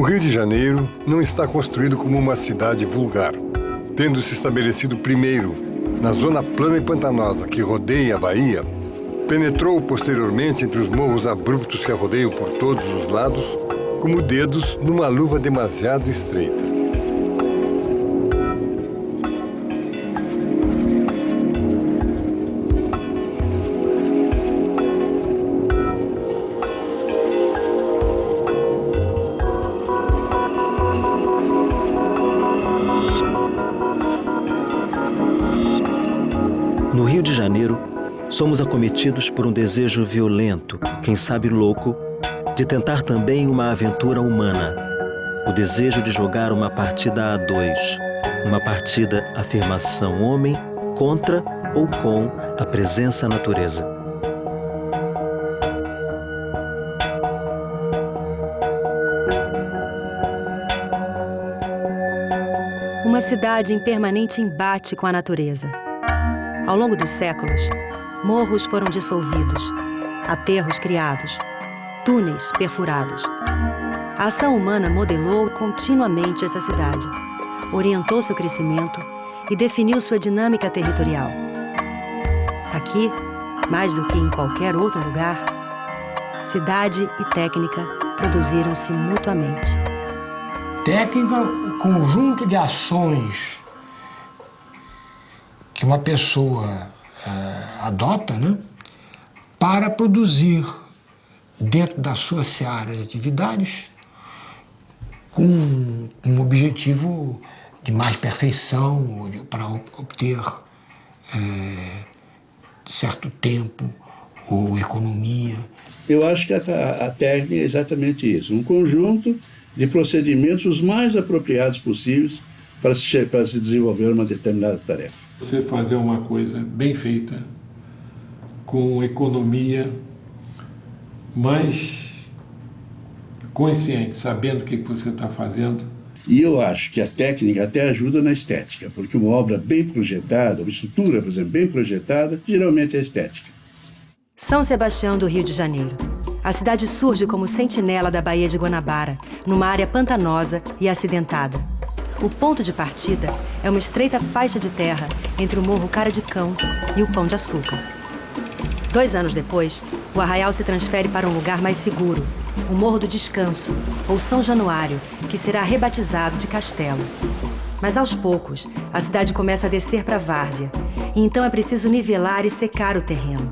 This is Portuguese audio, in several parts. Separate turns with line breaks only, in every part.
O Rio de Janeiro não está construído como uma cidade vulgar, tendo se estabelecido primeiro na zona plana e pantanosa que rodeia a Bahia, penetrou posteriormente entre os morros abruptos que a rodeiam por todos os lados, como dedos numa luva demasiado estreita.
No Rio de Janeiro, somos acometidos por um desejo violento, quem sabe louco, de tentar também uma aventura humana. O desejo de jogar uma partida a dois, uma partida afirmação homem contra ou com a presença natureza.
Uma cidade em permanente embate com a natureza. Ao longo dos séculos, morros foram dissolvidos, aterros criados, túneis perfurados. A ação humana modelou continuamente esta cidade, orientou seu crescimento e definiu sua dinâmica territorial. Aqui, mais do que em qualquer outro lugar, cidade e técnica produziram-se mutuamente.
Técnica, o conjunto de ações que uma pessoa adota, né, para produzir dentro da sua seara de atividades com um objetivo de mais perfeição, para obter certo tempo ou economia.
Eu acho que a técnica é exatamente isso, um conjunto de procedimentos os mais apropriados possíveis para se desenvolver uma determinada tarefa.
Você fazer uma coisa bem feita, com economia, mais consciente, sabendo o que você está fazendo.
E eu acho que a técnica até ajuda na estética, porque uma obra bem projetada, uma estrutura, por exemplo, bem projetada, geralmente é estética.
São Sebastião do Rio de Janeiro. A cidade surge como sentinela da Baía de Guanabara, numa área pantanosa e acidentada. O ponto de partida é uma estreita faixa de terra entre o Morro Cara de Cão e o Pão de Açúcar. 2 anos depois, o arraial se transfere para um lugar mais seguro, o Morro do Descanso, ou São Januário, que será rebatizado de Castelo. Mas aos poucos, a cidade começa a descer para a várzea, e então é preciso nivelar e secar o terreno.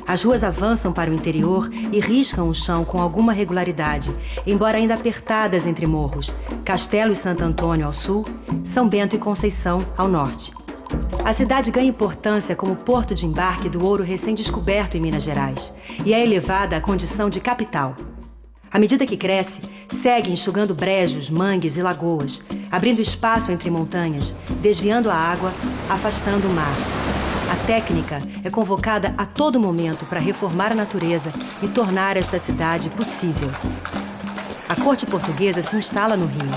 As ruas avançam para o interior e riscam o chão com alguma regularidade, embora ainda apertadas entre morros, Castelo e Santo Antônio ao sul, São Bento e Conceição ao norte. A cidade ganha importância como porto de embarque do ouro recém-descoberto em Minas Gerais e é elevada à condição de capital. À medida que cresce, segue enxugando brejos, mangues e lagoas, abrindo espaço entre montanhas, desviando a água, afastando o mar. A técnica é convocada a todo momento para reformar a natureza e tornar esta cidade possível. A corte portuguesa se instala no Rio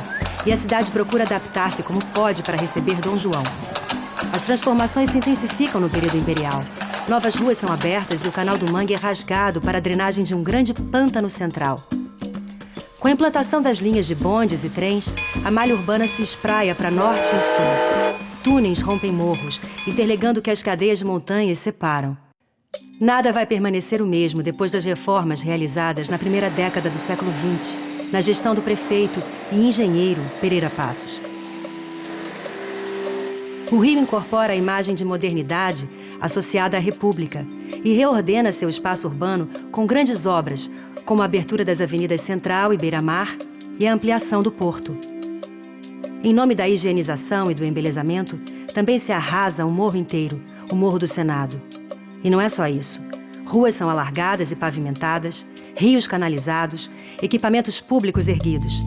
e a cidade procura adaptar-se como pode para receber Dom João. As transformações se intensificam no período imperial. Novas ruas são abertas e o Canal do Mangue é rasgado para a drenagem de um grande pântano central. Com a implantação das linhas de bondes e trens, a malha urbana se espraia para norte e sul. Túneis rompem morros, interligando o que as cadeias de montanhas separam. Nada vai permanecer o mesmo depois das reformas realizadas na primeira década do século XX, na gestão do prefeito e engenheiro Pereira Passos. O Rio incorpora a imagem de modernidade associada à República e reordena seu espaço urbano com grandes obras, como a abertura das avenidas Central e Beira-Mar e a ampliação do porto. Em nome da higienização e do embelezamento, também se arrasa o morro inteiro, o Morro do Senado. E não é só isso. Ruas são alargadas e pavimentadas, rios canalizados, equipamentos públicos erguidos.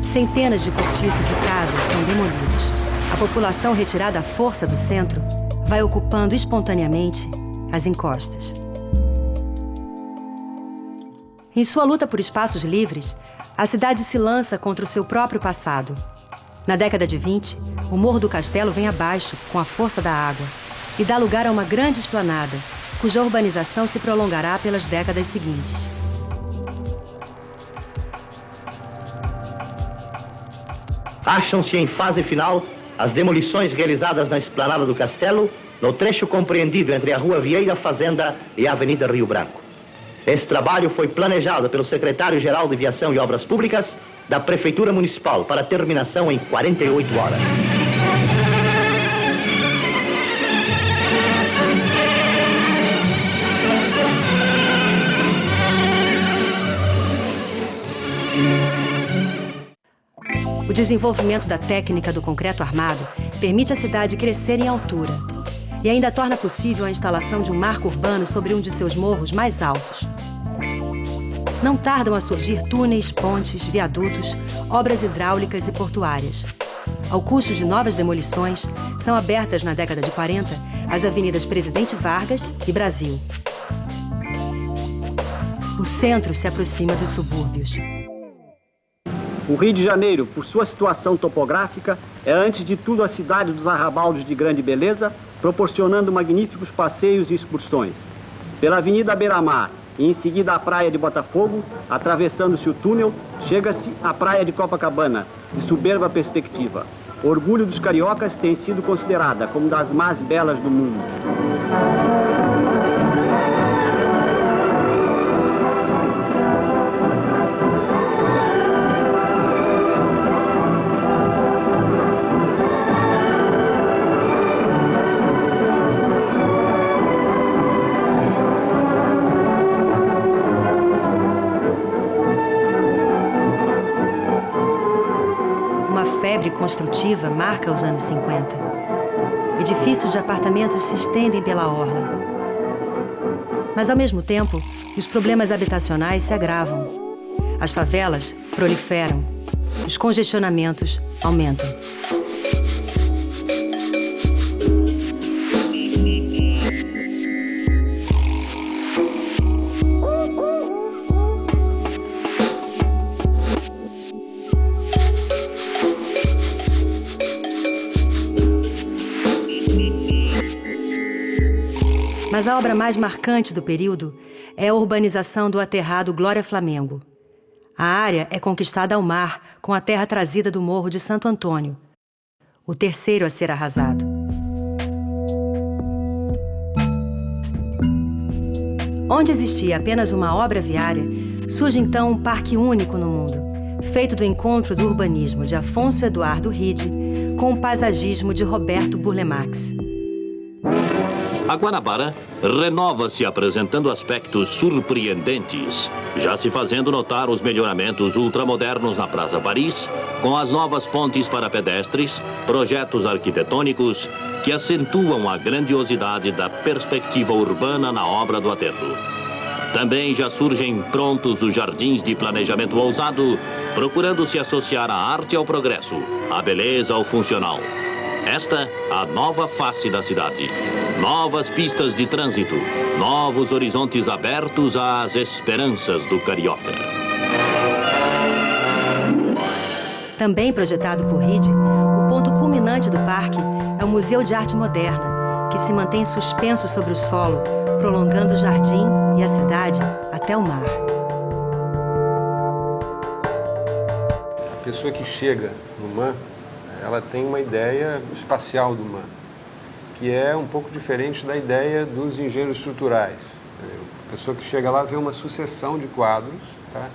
Centenas de cortiços e casas são demolidos. A população retirada à força do centro vai ocupando espontaneamente as encostas. Em sua luta por espaços livres, a cidade se lança contra o seu próprio passado. Na década de 20, o Morro do Castelo vem abaixo com a força da água e dá lugar a uma grande esplanada, cuja urbanização se prolongará pelas décadas seguintes.
Acham-se em fase final as demolições realizadas na esplanada do Castelo, no trecho compreendido entre a Rua Vieira Fazenda e a Avenida Rio Branco. Esse trabalho foi planejado pelo secretário-geral de Viação e Obras Públicas da Prefeitura Municipal para terminação em 48 horas.
O desenvolvimento da técnica do concreto armado permite à cidade crescer em altura e ainda torna possível a instalação de um marco urbano sobre um de seus morros mais altos. Não tardam a surgir túneis, pontes, viadutos, obras hidráulicas e portuárias. Ao custo de novas demolições, são abertas na década de 40 as avenidas Presidente Vargas e Brasil. O centro se aproxima dos subúrbios.
O Rio de Janeiro, por sua situação topográfica, é antes de tudo a cidade dos arrabaldes de grande beleza, proporcionando magníficos passeios e excursões. Pela Avenida Beira-Mar e em seguida a Praia de Botafogo, atravessando-se o túnel, chega-se à Praia de Copacabana, de soberba perspectiva. Orgulho dos cariocas, tem sido considerada como das mais belas do mundo.
Febre construtiva marca os anos 50. Edifícios de apartamentos se estendem pela orla. Mas, ao mesmo tempo, os problemas habitacionais se agravam. As favelas proliferam. Os congestionamentos aumentam. Mas a obra mais marcante do período é a urbanização do aterrado Glória Flamengo. A área é conquistada ao mar com a terra trazida do Morro de Santo Antônio, o terceiro a ser arrasado. Onde existia apenas uma obra viária, surge então um parque único no mundo, feito do encontro do urbanismo de Afonso Eduardo Ride com o paisagismo de Roberto Burle Marx.
A Guanabara renova-se apresentando aspectos surpreendentes, já se fazendo notar os melhoramentos ultramodernos na Praça Paris, com as novas pontes para pedestres, projetos arquitetônicos que acentuam a grandiosidade da perspectiva urbana na obra do aterro. Também já surgem prontos os jardins de planejamento ousado, procurando se associar a arte ao progresso, a beleza ao funcional. Esta, a nova face da cidade. Novas pistas de trânsito, novos horizontes abertos às esperanças do carioca.
Também projetado por Ride, o ponto culminante do parque é o Museu de Arte Moderna, que se mantém suspenso sobre o solo, prolongando o jardim e a cidade até o mar.
A pessoa que chega no MAM, ela tem uma ideia espacial do MAM, que é um pouco diferente da ideia dos engenheiros estruturais. A pessoa que chega lá vê uma sucessão de quadros, tá?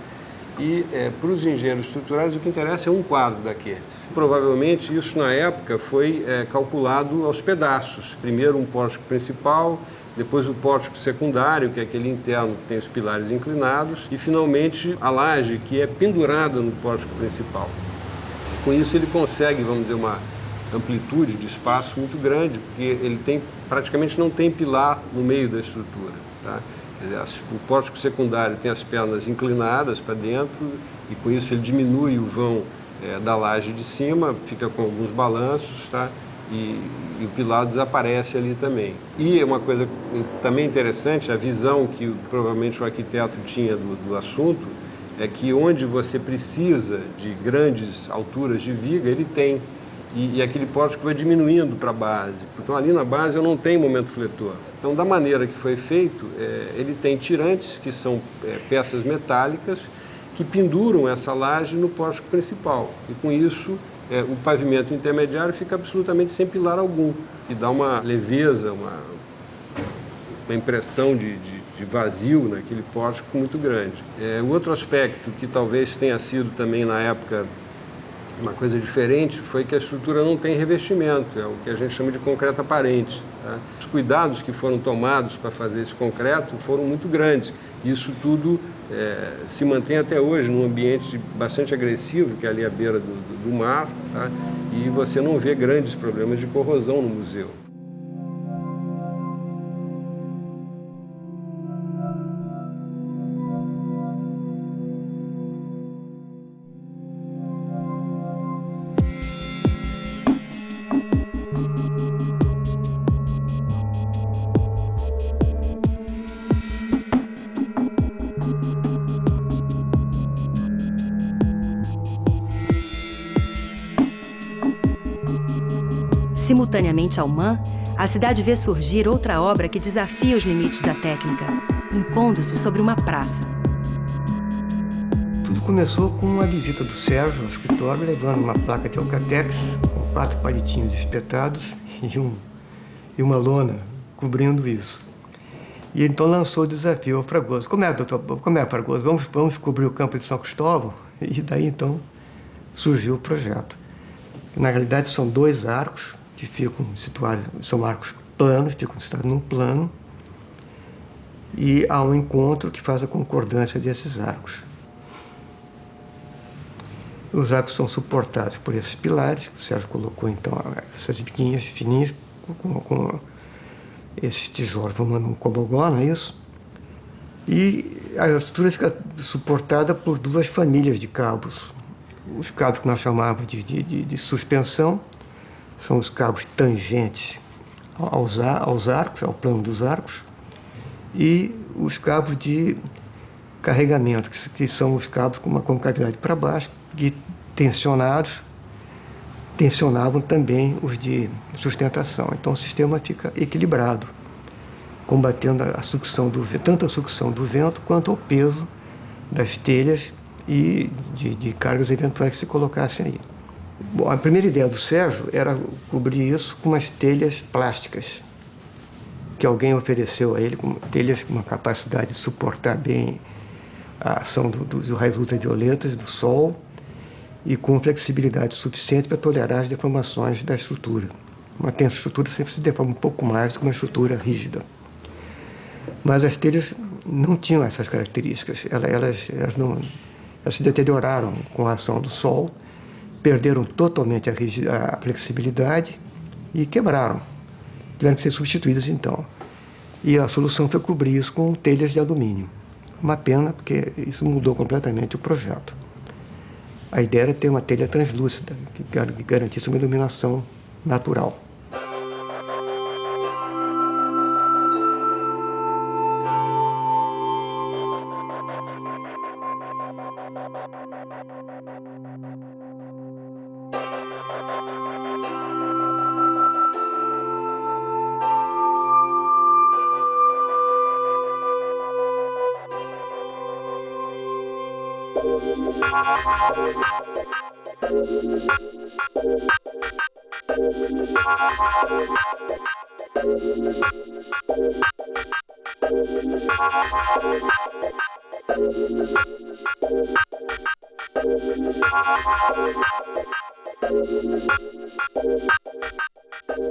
E para os engenheiros estruturais o que interessa é um quadro daqueles. Provavelmente isso na época foi calculado aos pedaços. Primeiro um pórtico principal, depois o pórtico secundário, que é aquele interno que tem os pilares inclinados, e finalmente a laje que é pendurada no pórtico principal. Com isso ele consegue, vamos dizer, uma amplitude de espaço muito grande, porque ele praticamente não tem pilar no meio da estrutura. Tá? Quer dizer, o pórtico secundário tem as pernas inclinadas para dentro e com isso ele diminui o vão da laje de cima, fica com alguns balanços, tá? E o pilar desaparece ali também. E uma coisa também interessante, a visão que provavelmente o arquiteto tinha do assunto, é que onde você precisa de grandes alturas de viga, ele tem. E aquele pórtico vai diminuindo para a base. Então, ali na base eu não tenho momento fletor. Então, da maneira que foi feito, ele tem tirantes, que são peças metálicas, que penduram essa laje no pórtico principal. E com isso, o pavimento intermediário fica absolutamente sem pilar algum, e dá uma leveza, uma impressão de vazio naquele pórtico muito grande. O outro aspecto que talvez tenha sido também na época uma coisa diferente foi que a estrutura não tem revestimento, é o que a gente chama de concreto aparente. Tá? Os cuidados que foram tomados para fazer esse concreto foram muito grandes. Isso tudo se mantém até hoje num ambiente bastante agressivo, que é ali à beira do mar, tá? E você não vê grandes problemas de corrosão no museu.
Simultaneamente ao MAN, a cidade vê surgir outra obra que desafia os limites da técnica, impondo-se sobre uma praça.
Tudo começou com uma visita do Sérgio ao escritório, levando uma placa de Alcatex, com 4 palitinhos espetados e uma lona cobrindo isso. E ele então lançou o desafio ao Fragoso. Como é, Fragoso? Vamos cobrir o campo de São Cristóvão? E daí então surgiu o projeto. Na realidade são 2 arcos que ficam situados, são arcos planos, ficam situados num plano, e há um encontro que faz a concordância desses arcos. Os arcos são suportados por esses pilares, que o Sérgio colocou então essas viquinhas fininhas com esses tijolos formando um cobogó, não é isso? E a estrutura fica suportada por 2 famílias de cabos. Os cabos que nós chamávamos de suspensão são os cabos tangentes aos arcos, ao plano dos arcos, e os cabos de carregamento, que são os cabos com uma concavidade para baixo, que tensionavam também os de sustentação. Então o sistema fica equilibrado, combatendo a sucção do vento, tanto a sucção do vento quanto o peso das telhas e de cargas eventuais que se colocassem aí. Bom, a primeira ideia do Sérgio era cobrir isso com umas telhas plásticas, que alguém ofereceu a ele, com telhas com uma capacidade de suportar bem a ação dos raios ultravioletas, do sol, e com flexibilidade suficiente para tolerar as deformações da estrutura. Uma tensa estrutura sempre se deforma um pouco mais do que uma estrutura rígida. Mas as telhas não tinham essas características, elas se deterioraram com a ação do sol, perderam totalmente a flexibilidade e quebraram. Tiveram que ser substituídas então. E a solução foi cobrir isso com telhas de alumínio. Uma pena, porque isso mudou completamente o projeto. A ideia era ter uma telha translúcida, que garantisse uma iluminação natural.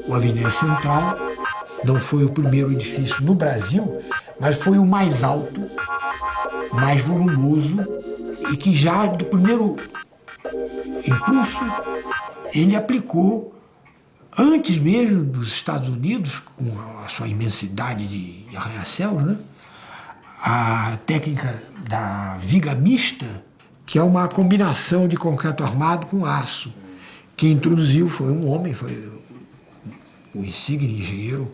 O Avenida Central não foi o primeiro edifício no Brasil, mas foi o mais alto, mais volumoso e que já do primeiro impulso ele aplicou, antes mesmo dos Estados Unidos, com a sua imensidade de arranha-céus, né? A técnica da viga mista, que é uma combinação de concreto armado com aço. Quem introduziu foi um homem, foi o insigne engenheiro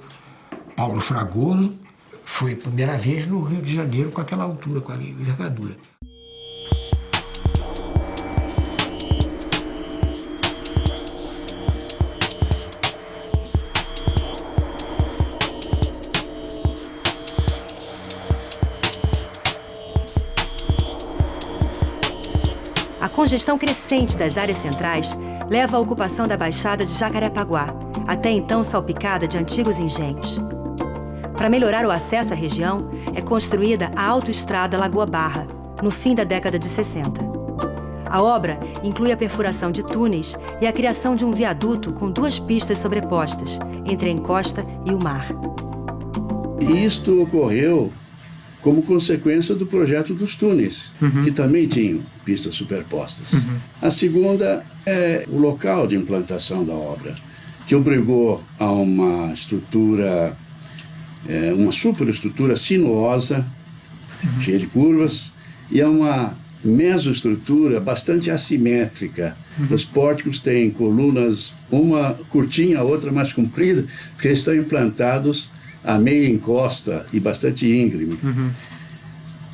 Paulo Fragoso. Foi a primeira vez no Rio de Janeiro com aquela altura, com a envergadura.
A congestão crescente das áreas centrais leva à ocupação da Baixada de Jacarepaguá, até então salpicada de antigos engenhos. Para melhorar o acesso à região, é construída a autoestrada Lagoa Barra, no fim da década de 60. A obra inclui a perfuração de túneis e a criação de um viaduto com 2 pistas sobrepostas, entre a encosta e o mar.
Isto ocorreu como consequência do projeto dos túneis, que também tinham pistas superpostas. A segunda é o local de implantação da obra, que obrigou a uma estrutura, uma superestrutura sinuosa, cheia de curvas, e a uma mesoestrutura bastante assimétrica. Os pórticos têm colunas, uma curtinha, a outra mais comprida, porque estão implantados a meia encosta e bastante íngreme.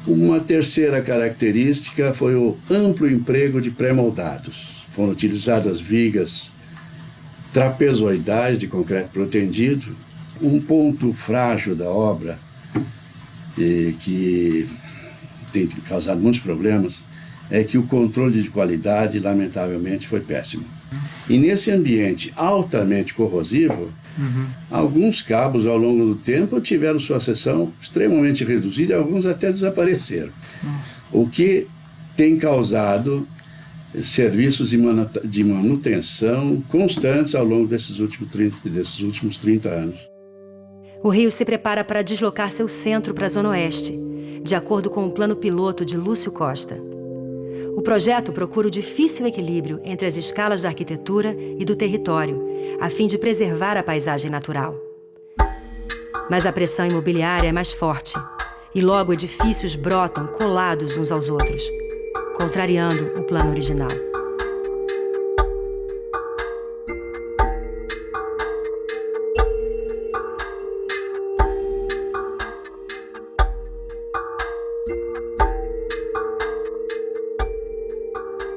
Uma terceira característica foi o amplo emprego de pré-moldados. Foram utilizadas vigas trapezoidais de concreto protendido. Um ponto frágil da obra, que tem causado muitos problemas, é que o controle de qualidade, lamentavelmente, foi péssimo. E nesse ambiente altamente corrosivo, alguns cabos, ao longo do tempo, tiveram sua seção extremamente reduzida e alguns até desapareceram. O que tem causado serviços de manutenção constantes ao longo desses últimos 30 anos.
O Rio se prepara para deslocar seu centro para a Zona Oeste, de acordo com o plano piloto de Lúcio Costa. O projeto procura o difícil equilíbrio entre as escalas da arquitetura e do território, a fim de preservar a paisagem natural. Mas a pressão imobiliária é mais forte, e logo edifícios brotam colados uns aos outros, contrariando o plano original.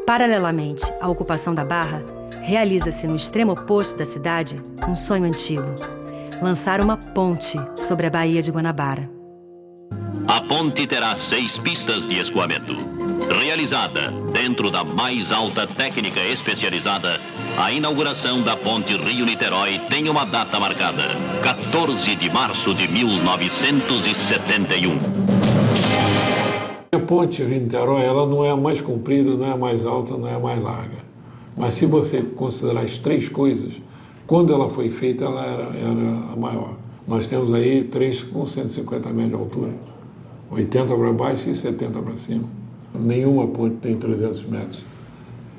Paralelamente à ocupação da Barra, realiza-se no extremo oposto da cidade um sonho antigo: lançar uma ponte sobre a Baía de Guanabara.
A ponte terá 6 pistas de escoamento. Realizada dentro da mais alta técnica especializada, a inauguração da ponte Rio-Niterói tem uma data marcada: 14 de março de 1971.
A ponte Rio-Niterói, ela não é a mais comprida, não é a mais alta, não é a mais larga. Mas se você considerar as 3 coisas, quando ela foi feita, ela era a maior. Nós temos aí 3 com 150 metros de altura, 80 para baixo e 70 para cima. Nenhuma ponte tem 300 metros.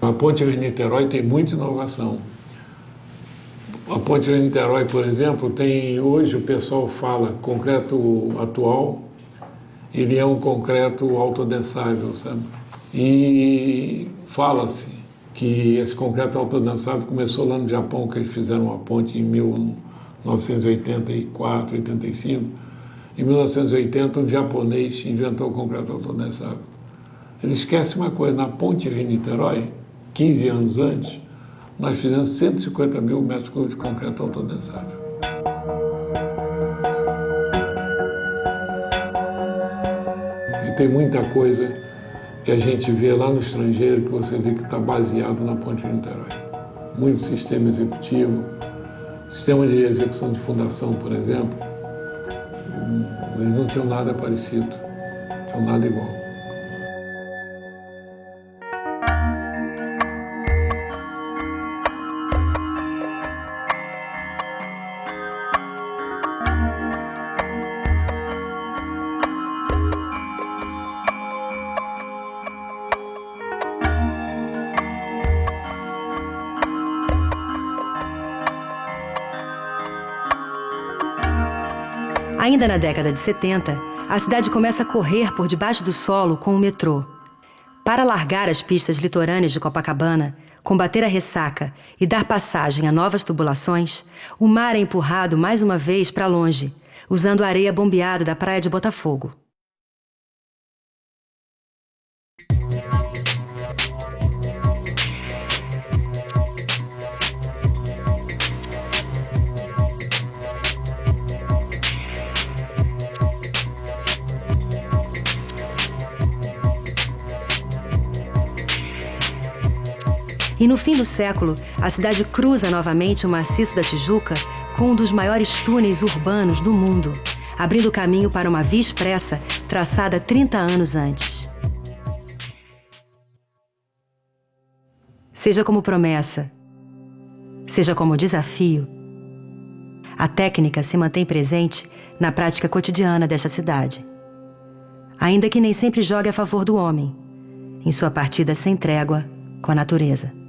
A ponte Rio-Niterói tem muita inovação. A ponte Rio-Niterói, por exemplo, tem, hoje o pessoal fala concreto atual, ele é um concreto autodensável, sabe? E fala-se que esse concreto autodensável começou lá no Japão, que eles fizeram uma ponte em 1984, 85. Em 1980, um japonês inventou o concreto autodensável. Ele esquece uma coisa: na ponte Rio-Niterói, 15 anos antes, nós fizemos 150 mil metros cúbicos de concreto autodensável. E tem muita coisa que a gente vê lá no estrangeiro que você vê que está baseado na ponte Rio-Niterói. Muito sistema executivo, sistema de execução de fundação, por exemplo, eles não tinham nada parecido, não tinham nada igual.
Ainda na década de 70, a cidade começa a correr por debaixo do solo com o metrô. Para alargar as pistas litorâneas de Copacabana, combater a ressaca e dar passagem a novas tubulações, o mar é empurrado mais uma vez para longe, usando a areia bombeada da praia de Botafogo. E no fim do século, a cidade cruza novamente o maciço da Tijuca com um dos maiores túneis urbanos do mundo, abrindo caminho para uma via expressa traçada 30 anos antes. Seja como promessa, seja como desafio, a técnica se mantém presente na prática cotidiana desta cidade, ainda que nem sempre jogue a favor do homem, em sua partida sem trégua com a natureza.